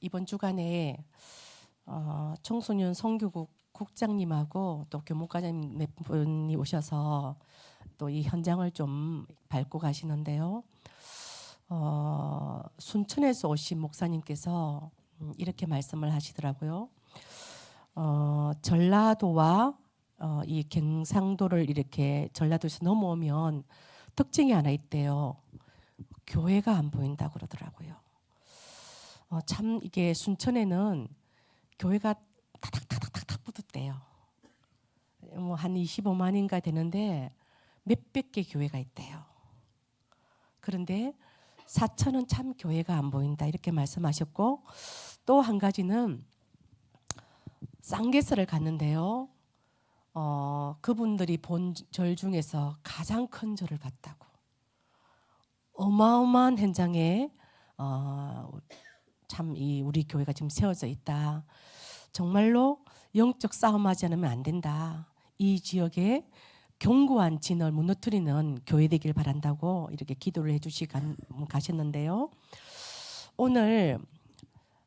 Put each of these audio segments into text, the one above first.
이번 주간에 청소년 선교국 국장님하고 또 교목과장님 몇 분이 오셔서 또 이 현장을 좀 밟고 가시는데요. 순천에서 오신 목사님께서 이렇게 말씀을 하시더라고요. 전라도와 이 경상도를 이렇게 전라도에서 넘어오면 특징이 하나 있대요. 교회가 안 보인다고 그러더라고요. 참 이게 순천에는 교회가 타닥타닥타닥 붙었대요. 뭐 한 25만인가 되는데 몇백 개 교회가 있대요. 그런데 사천은 참 교회가 안 보인다 이렇게 말씀하셨고, 또 한 가지는 쌍계설을 갔는데요. 그분들이 본 절 중에서 가장 큰 절을 봤다고. 어마어마한 현장에 참 이 우리 교회가 지금 세워져 있다. 정말로 영적 싸움하지 않으면 안 된다. 이 지역에 견고한 진을 무너뜨리는 교회 되길 바란다고 이렇게 기도를 해주시고 가셨는데요. 오늘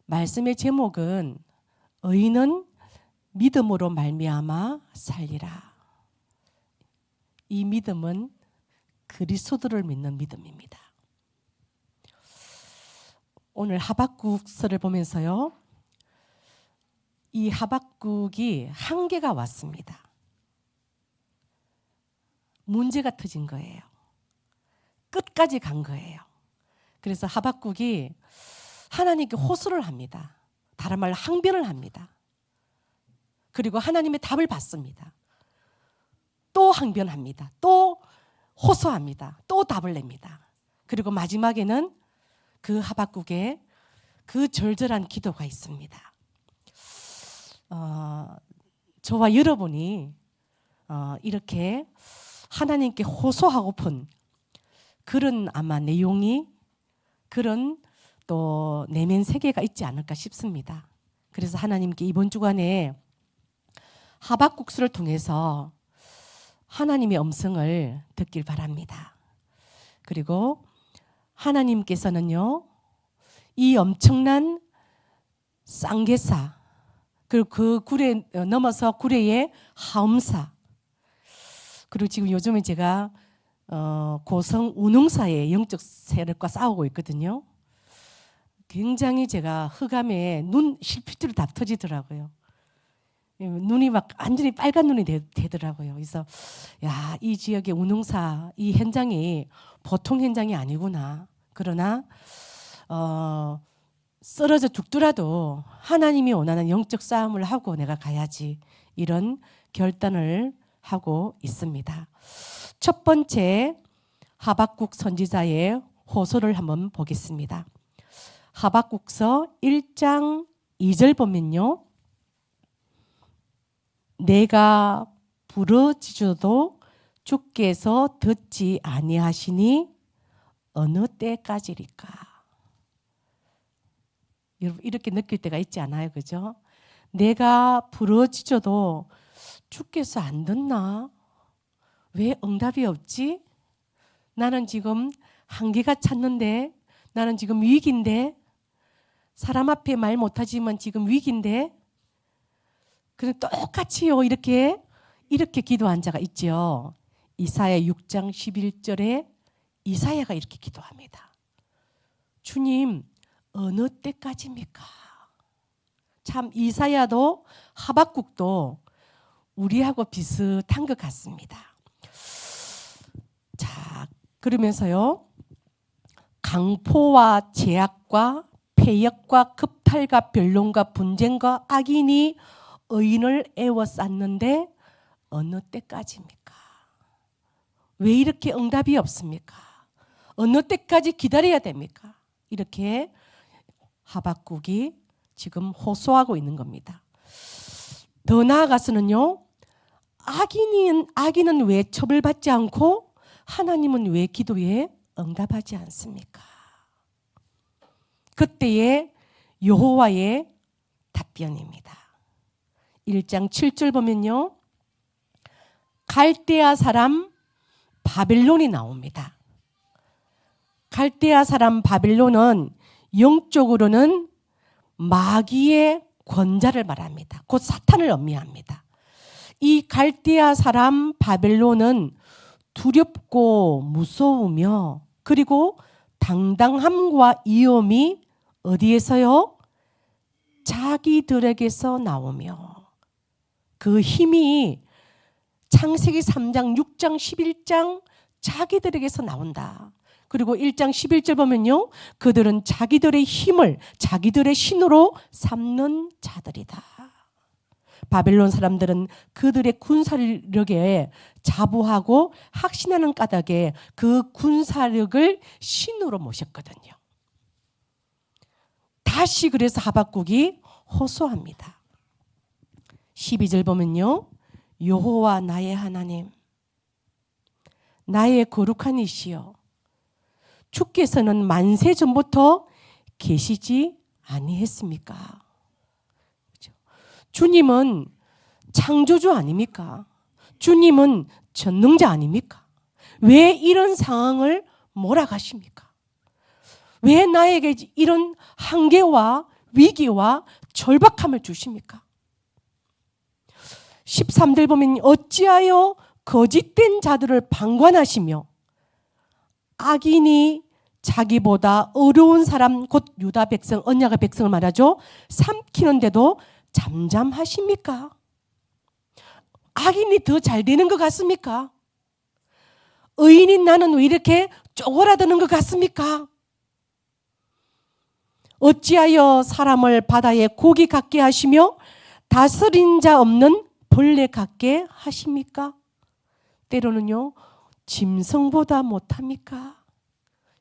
말씀의 제목은 의인은 믿음으로 말미암아 살리라. 이 믿음은 그리스도를 믿는 믿음입니다. 오늘 하박국서를 보면서요, 이 하박국이 한계가 왔습니다. 문제가 터진 거예요. 끝까지 간 거예요. 그래서 하박국이 하나님께 호소를 합니다. 다른 말로 항변을 합니다. 그리고 하나님의 답을 받습니다. 또 항변합니다. 또 호소합니다. 또 답을 냅니다. 그리고 마지막에는 그 하박국의 그 절절한 기도가 있습니다. 저와 여러분이 이렇게 하나님께 호소하고픈 그런 아마 내용이, 그런 또 내면 세계가 있지 않을까 싶습니다. 그래서 하나님께 이번 주간에 하박국서를 통해서 하나님의 음성을 듣길 바랍니다. 그리고 하나님께서는요, 이 엄청난 쌍계사, 그리고 그 구례 넘어서 구례의 하엄사, 그리고 지금 요즘에 제가 고성 운흥사의 영적 세력과 싸우고 있거든요. 굉장히 제가 흑암에 눈 실핏줄이 다 터지더라고요. 눈이 막 완전히 빨간 눈이 되더라고요. 그래서 야, 이 지역의 운흥사 이 현장이 보통 현장이 아니구나. 그러나 쓰러져 죽더라도 하나님이 원하는 영적 싸움을 하고 내가 가야지, 이런 결단을 하고 있습니다. 첫 번째 하박국 선지자의 호소를 한번 보겠습니다. 하박국서 1장 2절 보면요, 내가 부르짖어도 주께서 듣지 아니하시니 어느 때까지리까. 여러분 이렇게 느낄 때가 있지 않아요? 그죠? 내가 부르짖어도 주께서 안 듣나? 왜 응답이 없지? 나는 지금 한계가 찼는데, 나는 지금 위기인데, 사람 앞에 말 못하지만 지금 위기인데, 그래 똑같이요 이렇게 기도한 자가 있죠. 이사야 6장 11절에 이사야가 이렇게 기도합니다. 주님 어느 때까지입니까? 참 이사야도 하박국도 우리하고 비슷한 것 같습니다. 자, 그러면서요, 강포와 제약과 폐역과 급탈과 변론과 분쟁과 악인이 의인을 애워쌌는데 어느 때까지입니까? 왜 이렇게 응답이 없습니까? 어느 때까지 기다려야 됩니까? 이렇게 하박국이 지금 호소하고 있는 겁니다. 더 나아가서는요, 악인은 왜 처벌받지 않고 하나님은 왜 기도에 응답하지 않습니까? 그때의 여호와의 답변입니다. 1장 7절 보면요, 갈대아 사람 바벨론이 나옵니다. 갈대아 사람 바벨론은 영적으로는 마귀의 권자를 말합니다. 곧 사탄을 의미합니다. 이 갈대아 사람 바벨론은 두렵고 무서우며 그리고 당당함과 위엄이 어디에서요? 자기들에게서 나오며 그 힘이 창세기 3장, 6장, 11장 자기들에게서 나온다. 그리고 1장 11절 보면요. 그들은 자기들의 힘을 자기들의 신으로 삼는 자들이다. 바벨론 사람들은 그들의 군사력에 자부하고 확신하는 까닭에 그 군사력을 신으로 모셨거든요. 다시 그래서 하박국이 호소합니다. 12절 보면요. 여호와 나의 하나님, 나의 거룩한 이시여, 주께서는 만세 전부터 계시지 아니했습니까? 그렇죠? 주님은 창조주 아닙니까? 주님은 전능자 아닙니까? 왜 이런 상황을 몰아가십니까? 왜 나에게 이런 한계와 위기와 절박함을 주십니까? 13절 보면 어찌하여 거짓된 자들을 방관하시며 악인이 자기보다 어려운 사람 곧 유다 백성 언약의 백성을 말하죠. 삼키는데도 잠잠하십니까? 악인이 더 잘 되는 것 같습니까? 의인인 나는 왜 이렇게 쪼그라드는 것 같습니까? 어찌하여 사람을 바다에 고기 같게 하시며 다스린 자 없는 벌레 같게 하십니까? 때로는요 짐승보다 못합니까?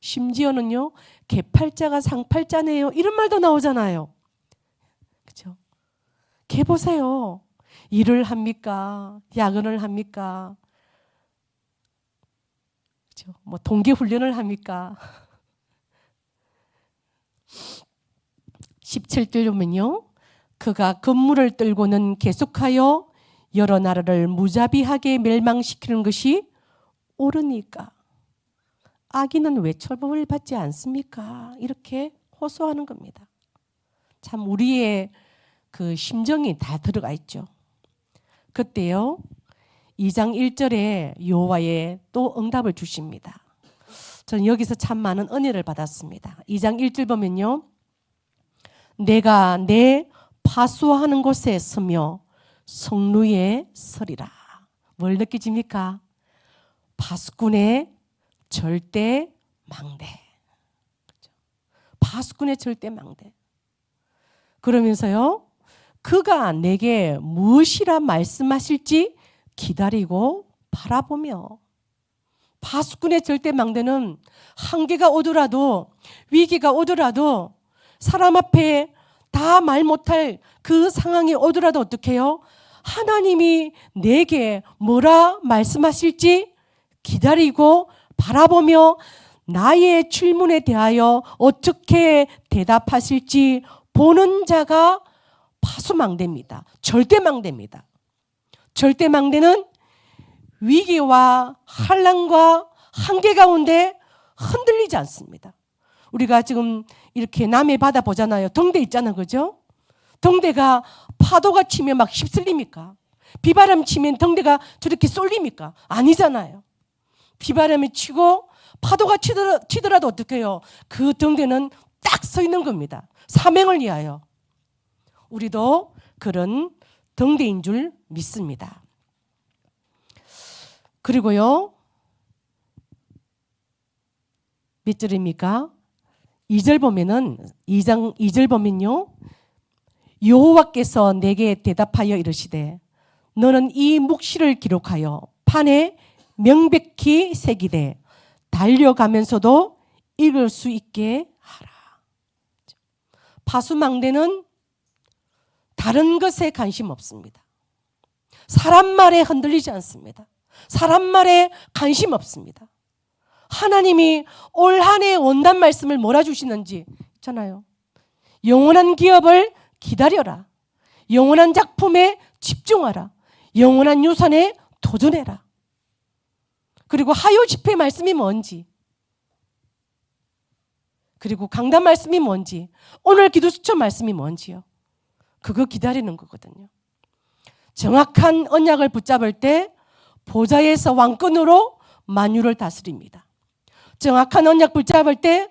심지어는요 개팔자가 상팔자네요 이런 말도 나오잖아요. 그렇죠? 개 보세요. 일을 합니까? 야근을 합니까? 그렇죠? 뭐 동계 훈련을 합니까? 17절 보면요. 그가 건물을 떨고는 계속하여 여러 나라를 무자비하게 멸망시키는 것이 옳으니까 악인은 왜 처벌을 받지 않습니까? 이렇게 호소하는 겁니다. 참 우리의 그 심정이 다 들어가 있죠. 그때요 2장 1절에 여호와의 또 응답을 주십니다. 저는 여기서 참 많은 은혜를 받았습니다. 2장 1절 보면요. 내가 내 파수하는 곳에 서며 성루에 서리라. 뭘 느끼십니까? 파수꾼의 절대 망대. 파수꾼의 절대 망대. 그러면서요. 그가 내게 무엇이라 말씀하실지 기다리고 바라보며 파수꾼의 절대 망대는 한계가 오더라도 위기가 오더라도 사람 앞에 다 말 못할 그 상황이 오더라도 어떻게 해요? 하나님이 내게 뭐라 말씀하실지 기다리고 바라보며 나의 질문에 대하여 어떻게 대답하실지 보는 자가 파수망대입니다. 절대망대입니다. 절대망대는 위기와 환난과 한계 가운데 흔들리지 않습니다. 우리가 지금 이렇게 남해 바다 보잖아요. 등대 있잖아요. 그죠? 등대가 파도가 치면 막 휩쓸립니까? 비바람 치면 등대가 저렇게 쏠립니까? 아니잖아요. 비바람이 치고 파도가 치더라도 어떻게 해요? 그 등대는 딱 서 있는 겁니다. 사명을 위하여. 우리도 그런 등대인 줄 믿습니다. 그리고요. 몇 절입니까? 2절 보면은 2장 2절 보면요. 여호와께서 내게 대답하여 이르시되 너는 이 묵시를 기록하여 판에 명백히 새기되 달려가면서도 읽을 수 있게 하라. 파수망대는 다른 것에 관심 없습니다. 사람 말에 흔들리지 않습니다. 사람 말에 관심 없습니다. 하나님이 올 한 해 원단 말씀을 몰아주시는지 있잖아요. 영원한 기업을 기다려라. 영원한 작품에 집중하라. 영원한 유산에 도전해라. 그리고 하요 집회 말씀이 뭔지 그리고 강단 말씀이 뭔지, 오늘 기도 수첩 말씀이 뭔지요. 그거 기다리는 거거든요. 정확한 언약을 붙잡을 때 보좌에서 왕권으로 만유를 다스립니다. 정확한 언약 붙잡을 때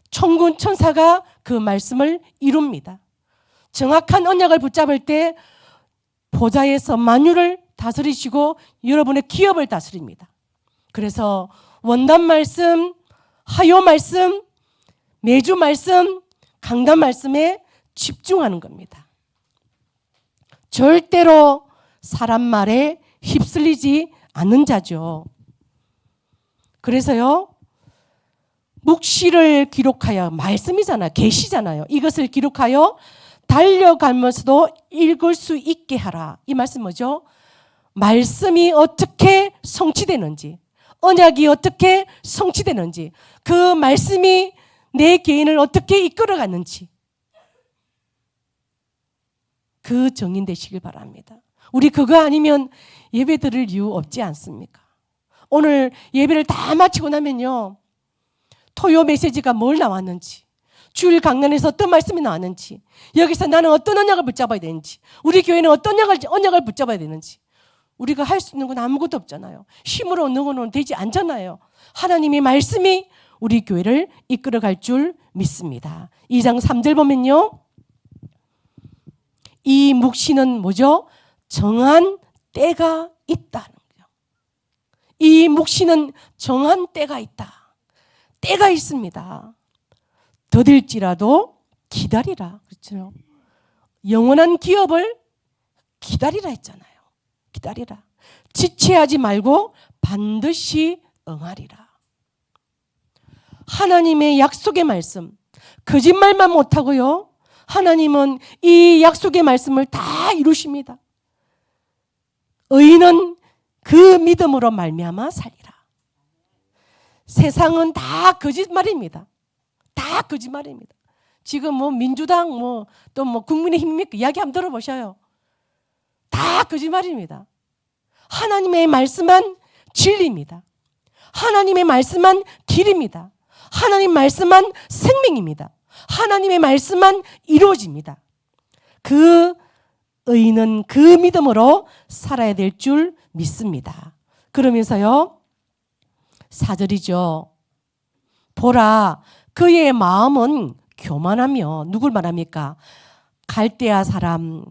천군 천사가 그 말씀을 이룹니다. 정확한 언약을 붙잡을 때 보좌에서 만유를 다스리시고 여러분의 기업을 다스립니다. 그래서 원단 말씀, 하요 말씀, 매주 말씀, 강단 말씀에 집중하는 겁니다. 절대로 사람 말에 휩쓸리지 않는 자죠. 그래서요, 묵시를 기록하여, 말씀이잖아요. 계시잖아요. 이것을 기록하여 달려가면서도 읽을 수 있게 하라. 이 말씀 뭐죠? 말씀이 어떻게 성취되는지, 언약이 어떻게 성취되는지, 그 말씀이 내 개인을 어떻게 이끌어가는지, 그 정인되시길 바랍니다. 우리 그거 아니면 예배 드릴 이유 없지 않습니까? 오늘 예배를 다 마치고 나면요, 토요 메시지가 뭘 나왔는지, 주일 강단에서 어떤 말씀이 나왔는지, 여기서 나는 어떤 언약을 붙잡아야 되는지, 우리 교회는 어떤 언약을 붙잡아야 되는지, 우리가 할 수 있는 건 아무것도 없잖아요. 힘으로 얻는 건 되지 않잖아요. 하나님의 말씀이 우리 교회를 이끌어갈 줄 믿습니다. 2장 3절 보면요, 이 묵시는 뭐죠? 정한 때가 있다는 거예요. 이 묵시는 정한 때가 있다. 때가 있습니다. 더딜지라도 기다리라. 그렇죠? 영원한 기업을 기다리라 했잖아요. 기다리라. 지체하지 말고 반드시 응하리라. 하나님의 약속의 말씀, 거짓말만 못하고요, 하나님은 이 약속의 말씀을 다 이루십니다. 의인은 그 믿음으로 말미암아 살리라. 세상은 다 거짓말입니다. 다 거짓말입니다. 지금 뭐 민주당 또 국민의힘입니까? 이야기 한번 들어보셔요. 다 거짓말입니다. 하나님의 말씀만 진리입니다. 하나님의 말씀만 길입니다. 하나님 말씀만 생명입니다. 하나님의 말씀만 이루어집니다. 그 의인은 그 믿음으로 살아야 될 줄 믿습니다. 그러면서요, 4절이죠. 보라, 그의 마음은 교만하며, 누굴 말합니까? 갈대아 사람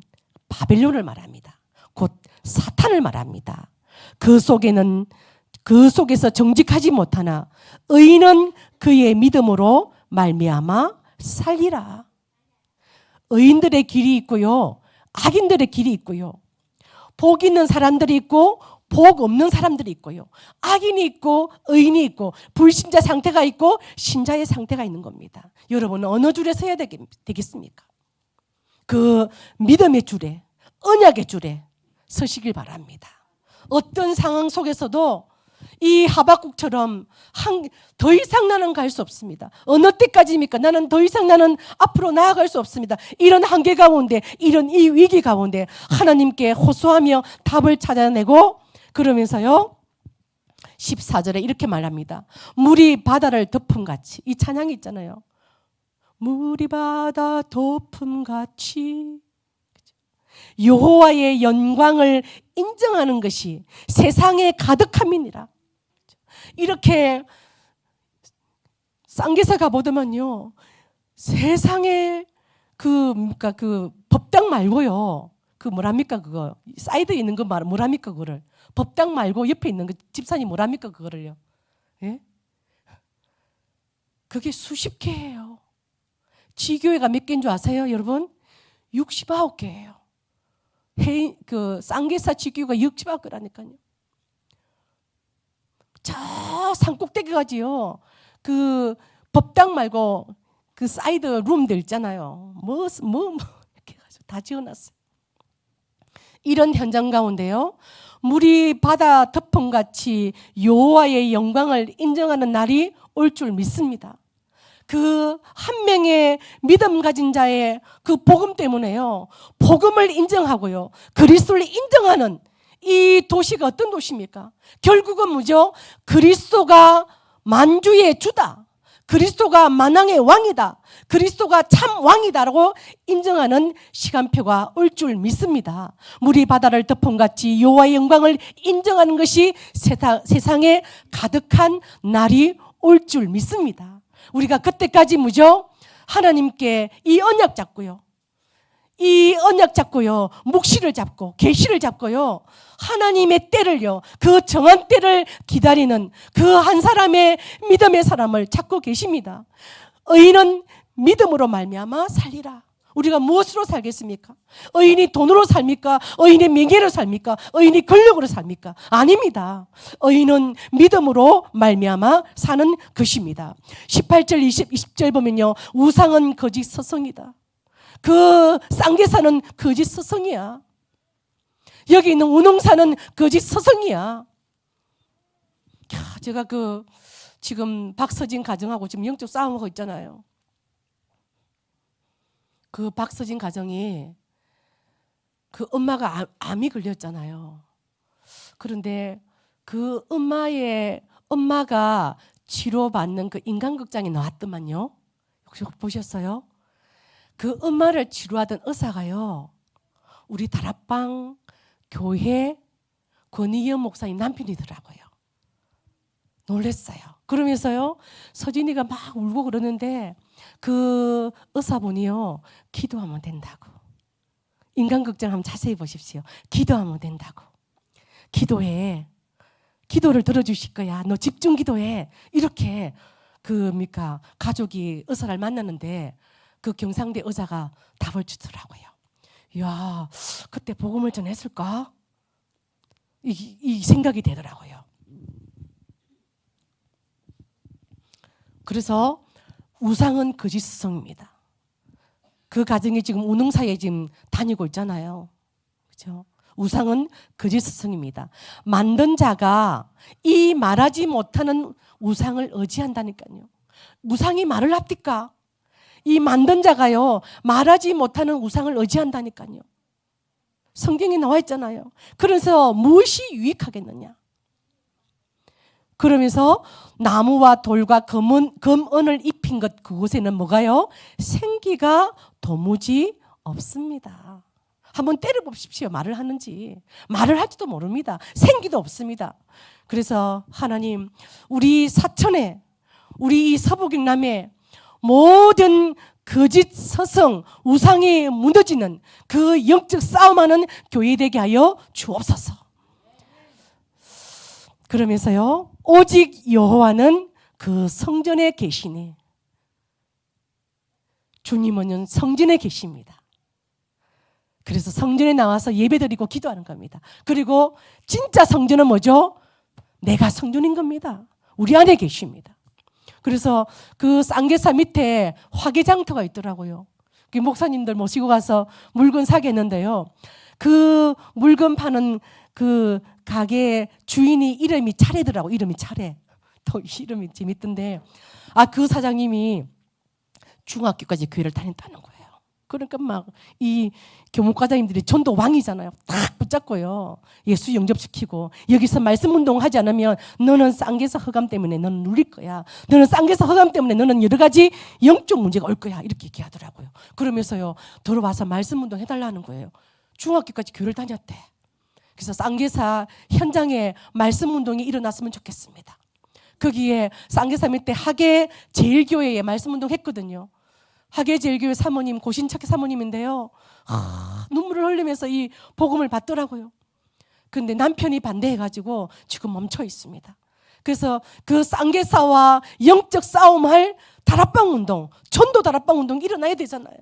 바벨론을 말합니다. 곧 사탄을 말합니다. 그 속에서 정직하지 못하나 의인은 그의 믿음으로 말미암아 살리라. 의인들의 길이 있고요, 악인들의 길이 있고요, 복 있는 사람들이 있고 복 없는 사람들이 있고요, 악인이 있고 의인이 있고 불신자 상태가 있고 신자의 상태가 있는 겁니다. 여러분은 어느 줄에 서야 되겠습니까? 그 믿음의 줄에, 언약의 줄에 서시길 바랍니다. 어떤 상황 속에서도 이 하박국처럼 더 이상 나는 갈 수 없습니다. 어느 때까지입니까? 나는 더 이상 앞으로 나아갈 수 없습니다. 이런 한계 가운데, 이런 이 위기 가운데 하나님께 호소하며 답을 찾아내고, 그러면서요, 14절에 이렇게 말합니다. 물이 바다를 덮음같이, 이 찬양이 있잖아요. 물이 바다 덮음같이 여호와의 영광을 인정하는 것이 세상에 가득함이니라. 이렇게 쌍계사 가보더만요, 세상에 그 법당 말고요, 그 뭐랍니까, 그거 사이드에 있는 거 뭐랍니까, 그거를 법당 말고 옆에 있는 거 집사님 뭐랍니까, 그거를요? 예? 그게 수십 개예요. 지교회가 몇 개인 줄 아세요, 여러분? 69개예요. 그 쌍계사 지교회가 69개라니까요. 저 산꼭대기까지요, 그 법당 말고 그 사이드 룸들 있잖아요. 이렇게 해가지고 다 지어놨어요. 이런 현장 가운데요, 물이 바다 덮음같이 여호와의 영광을 인정하는 날이 올 줄 믿습니다. 그 한 명의 믿음 가진 자의 그 복음 때문에요, 복음을 인정하고요, 그리스도를 인정하는 이 도시가 어떤 도시입니까? 결국은 뭐죠? 그리스도가 만주의 주다, 그리스도가 만왕의 왕이다, 그리스도가 참 왕이다라고 인정하는 시간표가 올 줄 믿습니다. 물이 바다를 덮음같이 여호와의 영광을 인정하는 것이 세상에 가득한 날이 올 줄 믿습니다. 우리가 그때까지 뭐죠? 하나님께 이 언약 잡고요, 이 언약 잡고요, 묵시를 잡고 계시를 잡고요, 하나님의 때를요, 그 정한 때를 기다리는 그 한 사람의 믿음의 사람을 찾고 계십니다. 의인은 믿음으로 말미암아 살리라. 우리가 무엇으로 살겠습니까? 의인이 돈으로 삽니까? 의인의 명예로 삽니까? 의인이 권력으로 삽니까? 아닙니다. 의인은 믿음으로 말미암아 사는 것입니다. 18절 20절 보면요, 우상은 거짓 스승이다. 그 쌍계사는 거짓 스승이야. 여기 있는 운흥사는 거짓 스승이야. 제가 지금 박서진 가정하고 지금 영적 싸움하고 있잖아요. 그 박서진 가정이 그 엄마가 암이 걸렸잖아요. 그런데 그 엄마가 치료받는 그 인간극장에 나왔더만요. 혹시 보셨어요? 그 엄마를 치료하던 의사가요, 우리 다락방 교회 권희연 목사님 남편이더라고요. 놀랬어요. 그러면서요, 서진이가 막 울고 그러는데 그 의사분이요, 기도하면 된다고. 인간극장 한번 자세히 보십시오. 기도하면 된다고. 기도해. 기도를 들어주실 거야. 너 집중 기도해. 이렇게 가족이 의사를 만났는데 그 경상대 의사가 답을 주더라고요. 이야, 그때 복음을 전했을까? 이 생각이 되더라고요. 그래서 우상은 거짓 스승입니다. 그 가정이 지금 운흥사에 지금 다니고 있잖아요. 그렇죠? 우상은 거짓 스승입니다. 만든 자가 이 말하지 못하는 우상을 의지한다니까요. 우상이 말을 합니까? 이 만든 자가요, 말하지 못하는 우상을 의지한다니까요. 성경에 나와 있잖아요. 그래서 무엇이 유익하겠느냐? 그러면서 나무와 돌과 금은을 입힌 것, 그곳에는 뭐가요? 생기가 도무지 없습니다. 한번 때려보십시오. 말을 하는지. 말을 할지도 모릅니다. 생기도 없습니다. 그래서 하나님, 우리 사천에, 우리 이 서부경남에 모든 거짓 스승, 우상이 무너지는 그 영적 싸움하는 교회 되게 하여 주옵소서. 그러면서요, 오직 여호와는 그 성전에 계시니, 주님은 성전에 계십니다. 그래서 성전에 나와서 예배드리고 기도하는 겁니다. 그리고 진짜 성전은 뭐죠? 내가 성전인 겁니다. 우리 안에 계십니다. 그래서 그 쌍계사 밑에 화개장터가 있더라고요. 그 목사님들 모시고 가서 물건 사겠는데요, 그 물건 파는 그 가게 주인이 이름이 차례더라고. 이름이 차례. 또 이름이 재밌던데, 그 사장님이 중학교까지 교회를 다녔다는 거예요. 그러니까 막 이 교목과장님들이 전도 왕이잖아요. 딱 붙잡고요, 예수 영접시키고, 여기서 말씀 운동하지 않으면 너는 쌍계사 허감 때문에 너는 눌릴 거야. 너는 쌍계사 허감 때문에 너는 여러 가지 영적 문제가 올 거야. 이렇게 얘기하더라고요. 그러면서요, 들어와서 말씀 운동 해달라는 거예요. 중학교까지 교회를 다녔대. 그래서 쌍계사 현장에 말씀 운동이 일어났으면 좋겠습니다. 거기에 쌍계사 밑에 하계 제일교회에 말씀 운동 했거든요. 하계 제일교회 사모님, 고신착 사모님인데요, 눈물을 흘리면서 이 복음을 받더라고요. 그런데 남편이 반대해가지고 지금 멈춰 있습니다. 그래서 그 쌍계사와 영적 싸움할 다락방 운동, 전도 다락방 운동 일어나야 되잖아요.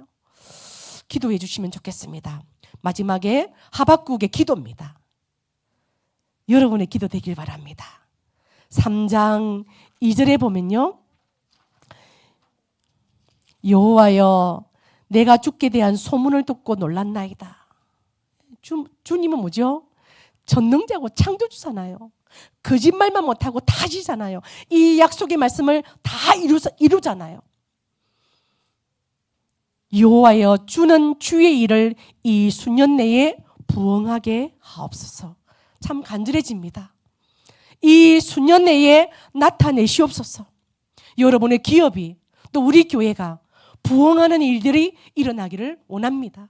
기도해 주시면 좋겠습니다. 마지막에 하박국의 기도입니다. 여러분의 기도 되길 바랍니다. 3장 2절에 보면요, 여호와여, 내가 주께 대한 소문을 듣고 놀랐나이다. 주님은 뭐죠? 전능자고 창조주잖아요. 거짓말만 못하고 다 하시잖아요. 이 약속의 말씀을 다 이루잖아요. 여호와여, 주는 주의 일을 이 수년 내에 부응하게 하옵소서. 참 간절해집니다. 이 수년 내에 나타내시옵소서. 여러분의 기업이 또 우리 교회가 부흥하는 일들이 일어나기를 원합니다.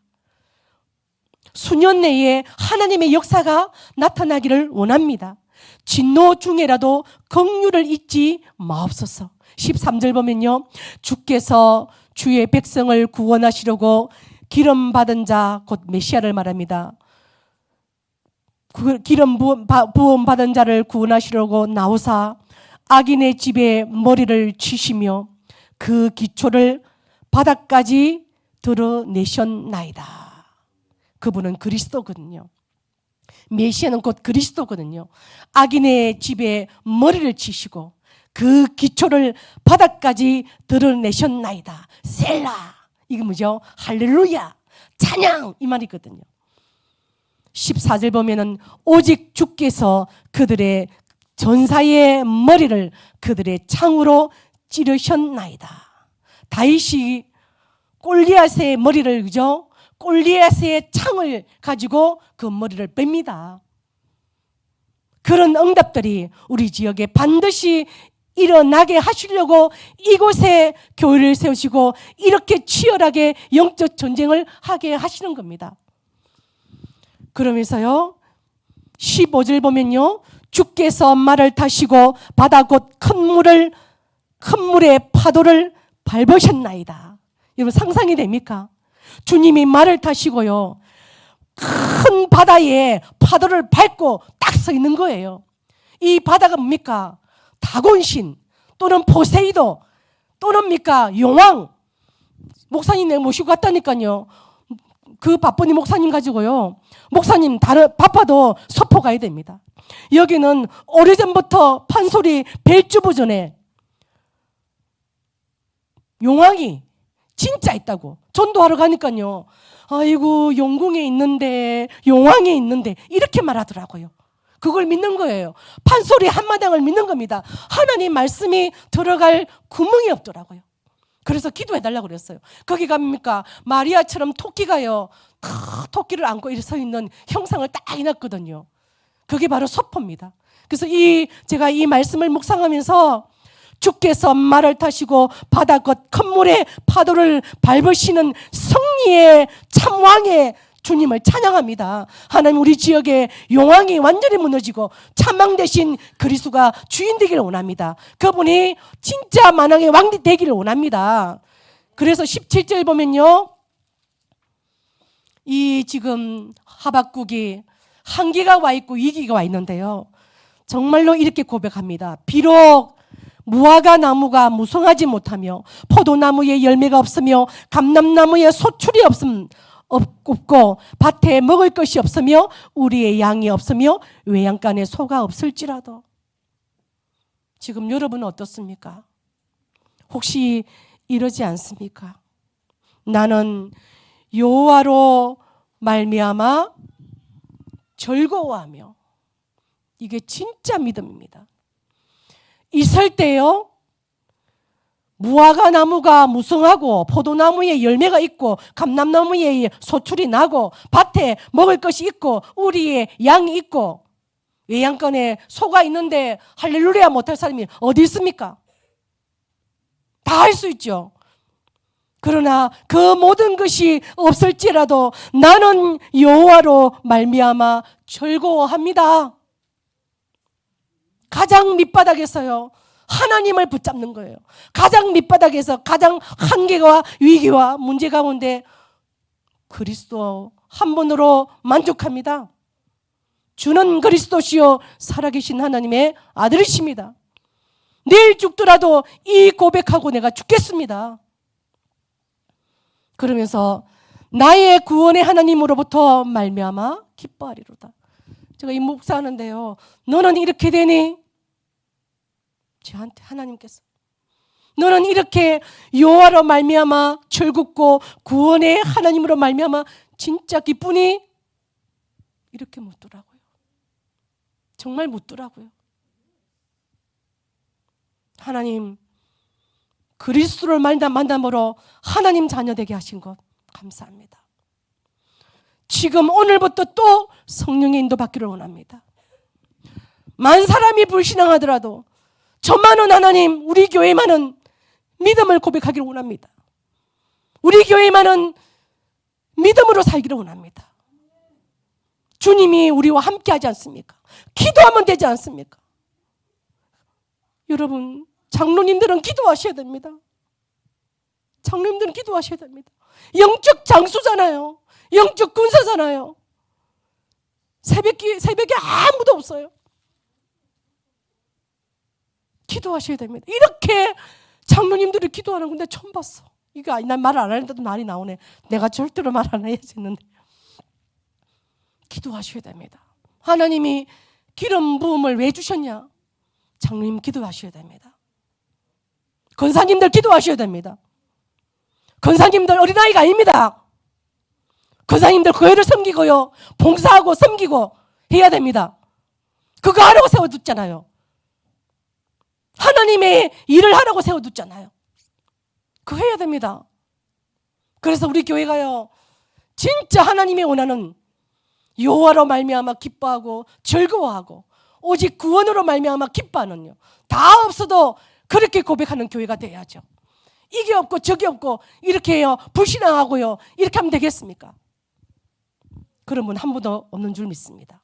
수년 내에 하나님의 역사가 나타나기를 원합니다. 진노 중에라도 긍휼을 잊지 마옵소서. 13절 보면요, 주께서 주의 백성을 구원하시려고 기름 받은 자 곧 메시아를 말합니다. 기름 부음 받은 자를 구원하시려고 나오사 악인의 집에 머리를 치시며 그 기초를 바닥까지 드러내셨나이다. 그분은 그리스도거든요. 메시아는 곧 그리스도거든요. 악인의 집에 머리를 치시고 그 기초를 바닥까지 드러내셨나이다. 셀라. 이게 뭐죠? 할렐루야, 찬양, 이 말이거든요. 14절 보면은 오직 주께서 그들의 전사의 머리를 그들의 창으로 찌르셨나이다. 다윗이 골리앗의 머리를, 그죠? 골리앗의 창을 가지고 그 머리를 뺍니다. 그런 응답들이 우리 지역에 반드시 일어나게 하시려고 이곳에 교회를 세우시고 이렇게 치열하게 영적 전쟁을 하게 하시는 겁니다. 그러면서요, 15절 보면요, 주께서 말을 타시고 바다 곧 큰 물의 파도를 밟으셨나이다. 여러분 상상이 됩니까? 주님이 말을 타시고요, 큰 바다에 파도를 밟고 딱 서 있는 거예요. 이 바다가 뭡니까? 다곤신 또는 포세이도 또는 뭡니까? 용왕. 목사님 내가 모시고 갔다니까요. 그 바쁘니 목사님 가지고요, 목사님 바빠도 서포 가야 됩니다. 여기는 오래전부터 판소리 벨주부 전에 용왕이 진짜 있다고 전도하러 가니까요, 아이고 용궁에 있는데 용왕에 있는데 이렇게 말하더라고요. 그걸 믿는 거예요. 판소리 한마당을 믿는 겁니다. 하나님 말씀이 들어갈 구멍이 없더라고요. 그래서 기도해달라고 그랬어요. 거기 갑니까? 마리아처럼 토끼가요, 토끼를 안고 서 있는 형상을 딱 해놨거든요. 그게 바로 서포입니다. 그래서 제가 이 말씀을 묵상하면서 주께서 말을 타시고 바다 곧 큰 물의 파도를 밟으시는 승리의 참왕의 주님을 찬양합니다. 하나님, 우리 지역의 용왕이 완전히 무너지고 참왕 대신 그리스도가 주인 되기를 원합니다. 그분이 진짜 만왕의 왕이 되기를 원합니다. 그래서 17절 보면요, 이 지금 하박국이 한계가 와 있고 위기가 와 있는데요, 정말로 이렇게 고백합니다. 비록 무화과 나무가 무성하지 못하며 포도나무에 열매가 없으며 감람나무에 소출이 없고 밭에 먹을 것이 없으며 우리의 양이 없으며 외양간에 소가 없을지라도. 지금 여러분은 어떻습니까? 혹시 이러지 않습니까? 나는 여호와로 말미암아 즐거워하며. 이게 진짜 믿음입니다. 있을 때요, 무화과 나무가 무성하고 포도나무에 열매가 있고 감람나무에 소출이 나고 밭에 먹을 것이 있고 우리의 양이 있고 외양간에 소가 있는데 할렐루야 못할 사람이 어디 있습니까? 다 할 수 있죠. 그러나 그 모든 것이 없을지라도 나는 여호와로 말미암아 즐거워합니다. 가장 밑바닥에서요, 하나님을 붙잡는 거예요. 가장 밑바닥에서 가장 한계와 위기와 문제 가운데 그리스도 한 분으로 만족합니다. 주는 그리스도시요 살아계신 하나님의 아들이십니다. 내일 죽더라도 이 고백하고 내가 죽겠습니다. 그러면서 나의 구원의 하나님으로부터 말미암아 기뻐하리로다. 제가 이 묵상하는데요, 너는 이렇게 되니? 저한테 하나님께서 너는 이렇게 여호와로 말미암아 즐겁고 구원의 하나님으로 말미암아 진짜 기쁘니? 이렇게 묻더라고요. 정말 묻더라고요. 하나님, 그리스도를 만남으로 하나님 자녀 되게 하신 것 감사합니다. 지금 오늘부터 또 성령의 인도 받기를 원합니다. 만 사람이 불신앙하더라도 저만은 하나님, 우리 교회만은 믿음을 고백하기를 원합니다. 우리 교회만은 믿음으로 살기를 원합니다. 주님이 우리와 함께 하지 않습니까? 기도하면 되지 않습니까? 여러분, 장로님들은 기도하셔야 됩니다. 장로님들은 기도하셔야 됩니다. 영적 장수잖아요. 영적 군사잖아요. 새벽에 아무도 없어요. 기도하셔야 됩니다. 이렇게 장로님들이 기도하는 건데 처음 봤어. 이거 난 말 안 하는데도 말이 나오네. 내가 절대로 말 안 해야지 했는데. 기도하셔야 됩니다. 하나님이 기름 부음을 왜 주셨냐? 장로님 기도하셔야 됩니다. 권사님들 기도하셔야 됩니다. 권사님들 어린아이가 아닙니다. 권사님들 교회를 섬기고요, 봉사하고 섬기고 해야 됩니다. 그거 하라고 세워뒀잖아요. 하나님의 일을 하라고 세워뒀잖아요. 그거 해야 됩니다. 그래서 우리 교회가요, 진짜 하나님이 원하는 여호와로 말미암아 기뻐하고 즐거워하고 오직 구원으로 말미암아 기뻐하는요, 다 없어도 그렇게 고백하는 교회가 돼야죠. 이게 없고 저게 없고 이렇게 해요, 불신앙하고요, 이렇게 하면 되겠습니까? 그런 분 한 분도 없는 줄 믿습니다.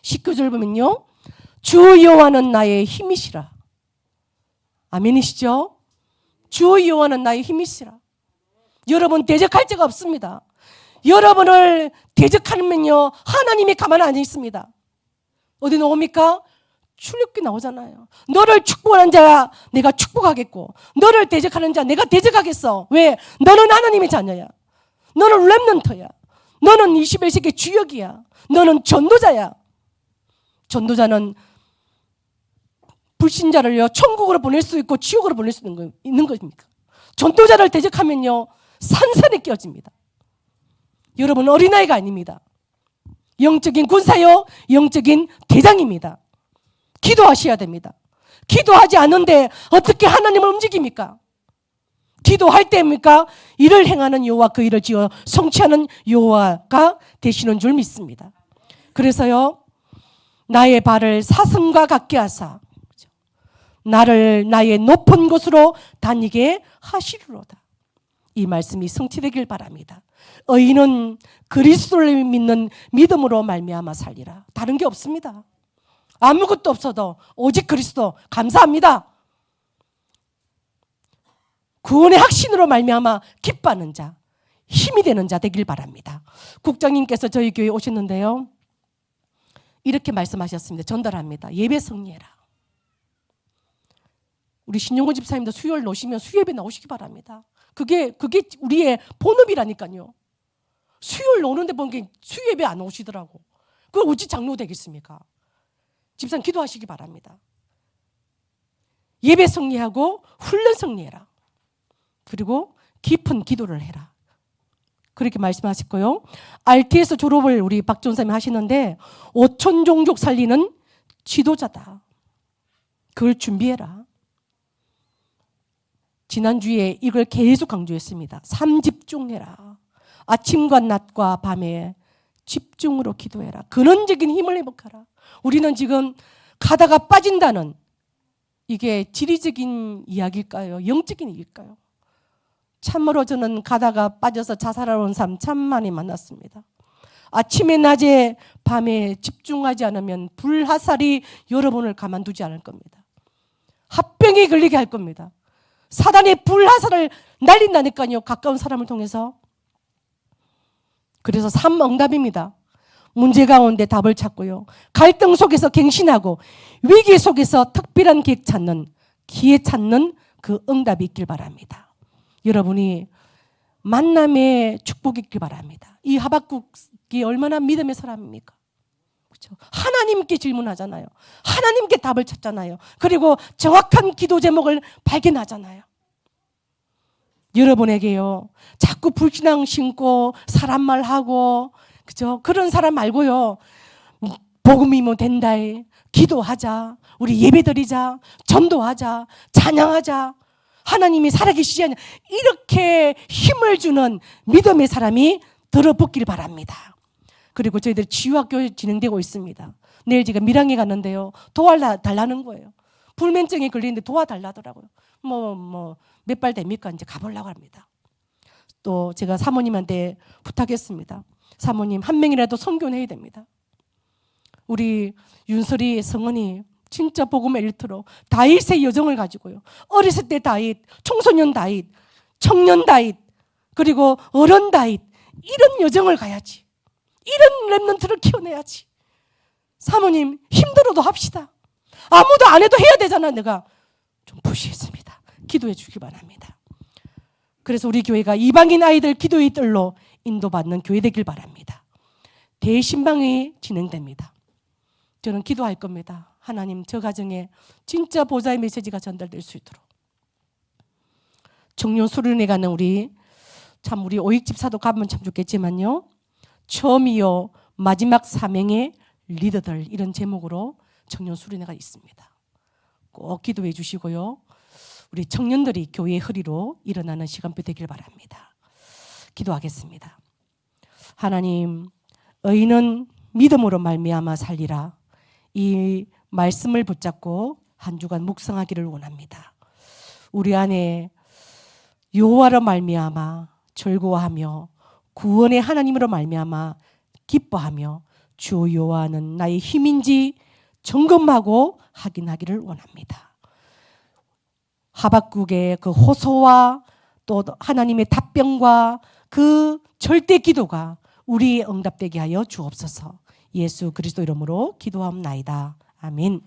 19절 보면요, 주 여호와는 나의 힘이시라. 아멘이시죠? 주 여호와는 나의 힘이시라. 여러분 대적할 자가 없습니다. 여러분을 대적하면요, 하나님이 가만 안 있습니다. 어디 나옵니까? 출애굽기 나오잖아요. 너를 축복하는 자 내가 축복하겠고 너를 대적하는 자 내가 대적하겠어. 왜? 너는 하나님의 자녀야. 너는 렘넌트야. 너는 21세기 주역이야. 너는 전도자야. 전도자는 불신자를요, 천국으로 보낼 수 있고 지옥으로 보낼 수 있는 것입니까? 전도자를 대적하면요, 산산이 깨어집니다. 여러분 어린아이가 아닙니다. 영적인 군사요, 영적인 대장입니다. 기도하셔야 됩니다. 기도하지 않는데 어떻게 하나님을 움직입니까? 기도할 때입니까? 일을 행하는 여호와 그 일을 지어 성취하는 여호와가 되시는 줄 믿습니다. 그래서요, 나의 발을 사슴과 같게 하사 나를 나의 높은 곳으로 다니게 하시리로다. 이 말씀이 성취되길 바랍니다. 의인은 그리스도를 믿는 믿음으로 말미암아 살리라. 다른 게 없습니다. 아무것도 없어도 오직 그리스도. 감사합니다. 구원의 확신으로 말미암아 기뻐하는 자, 힘이 되는 자 되길 바랍니다. 국장님께서 저희 교회에 오셨는데요, 이렇게 말씀하셨습니다. 전달합니다. 예배 성리해라. 우리 신용호 집사님도 수요일 노시면 수요예배 나오시기 바랍니다. 그게 우리의 본업이라니까요. 수요일 노는데 보니까 수요예배 안 오시더라고. 그걸 어찌 장로 되겠습니까? 집사님 기도하시기 바랍니다. 예배 성리하고 훈련 성리해라. 그리고 깊은 기도를 해라. 그렇게 말씀하셨고요. RT에서 졸업을 우리 박 전사님이 하시는데 5천 종족 살리는 지도자다. 그걸 준비해라. 지난주에 이걸 계속 강조했습니다. 3집중해라. 아침과 낮과 밤에 집중으로 기도해라. 근원적인 힘을 회복하라. 우리는 지금 가다가 빠진다는, 이게 지리적인 이야기일까요? 영적인 일일까요? 참으로 저는 가다가 빠져서 자살하러 온 사람 참 많이 만났습니다. 아침에 낮에 밤에 집중하지 않으면 불화살이 여러분을 가만두지 않을 겁니다. 합병이 걸리게 할 겁니다. 사단이 불화살을 날린다니까요, 가까운 사람을 통해서. 그래서 3응답입니다. 문제 가운데 답을 찾고요, 갈등 속에서 갱신하고 위기 속에서 특별한 기회 찾는 그 응답이 있길 바랍니다. 여러분이 만남의 축복이 있길 바랍니다. 이 하박국이 얼마나 믿음의 사람입니까? 그렇죠? 하나님께 질문하잖아요. 하나님께 답을 찾잖아요. 그리고 정확한 기도 제목을 발견하잖아요. 여러분에게요, 자꾸 불신앙 신고 사람 말하고, 그죠? 그런 사람 말고요, 복음이면 된다, 기도하자, 우리 예배드리자, 전도하자, 찬양하자, 하나님이 살아계시지 않냐, 이렇게 힘을 주는 믿음의 사람이 들어붙길 바랍니다. 그리고 저희들 치유학교 진행되고 있습니다. 내일 제가 밀양에 갔는데요, 도와달라는 거예요. 불면증에 걸리는데 도와달라더라고요. 몇 발 됩니까? 이제 가보려고 합니다. 또 제가 사모님한테 부탁했습니다. 사모님, 한 명이라도 선교해야 됩니다. 우리 윤설이 성은이 진짜 복음의 엘리트로 다윗의 여정을 가지고요. 어렸을 때 다윗, 청소년 다윗, 청년 다윗, 그리고 어른 다윗, 이런 여정을 가야지. 이런 랩런트를 키워내야지. 사모님, 힘들어도 합시다. 아무도 안 해도 해야 되잖아. 내가 좀 푸시했습니다. 기도해 주기 바랍니다. 그래서 우리 교회가 이방인 아이들 기도의 뜰로 인도받는 교회 되길 바랍니다. 대신방이 진행됩니다. 저는 기도할 겁니다. 하나님, 저 가정에 진짜 보좌의 메시지가 전달될 수 있도록. 청년 수련회 가는 우리 오익 집사도 가면 참 좋겠지만요. 처음이요 마지막 사명의 리더들, 이런 제목으로 청년 수련회가 있습니다. 꼭 기도해 주시고요. 우리 청년들이 교회의 허리로 일어나는 시간표 되길 바랍니다. 기도하겠습니다. 하나님, 의인은 믿음으로 말미암아 살리라. 이 말씀을 붙잡고 한 주간 묵상하기를 원합니다. 우리 안에 여호와로 말미암아 즐거워하며 구원의 하나님으로 말미암아 기뻐하며 주 여호와는 나의 힘인지 점검하고 확인하기를 원합니다. 하박국의 그 호소와 또 하나님의 답변과 그 절대 기도가 우리의 응답되게 하여 주옵소서. 예수 그리스도 이름으로 기도하옵나이다. 아멘.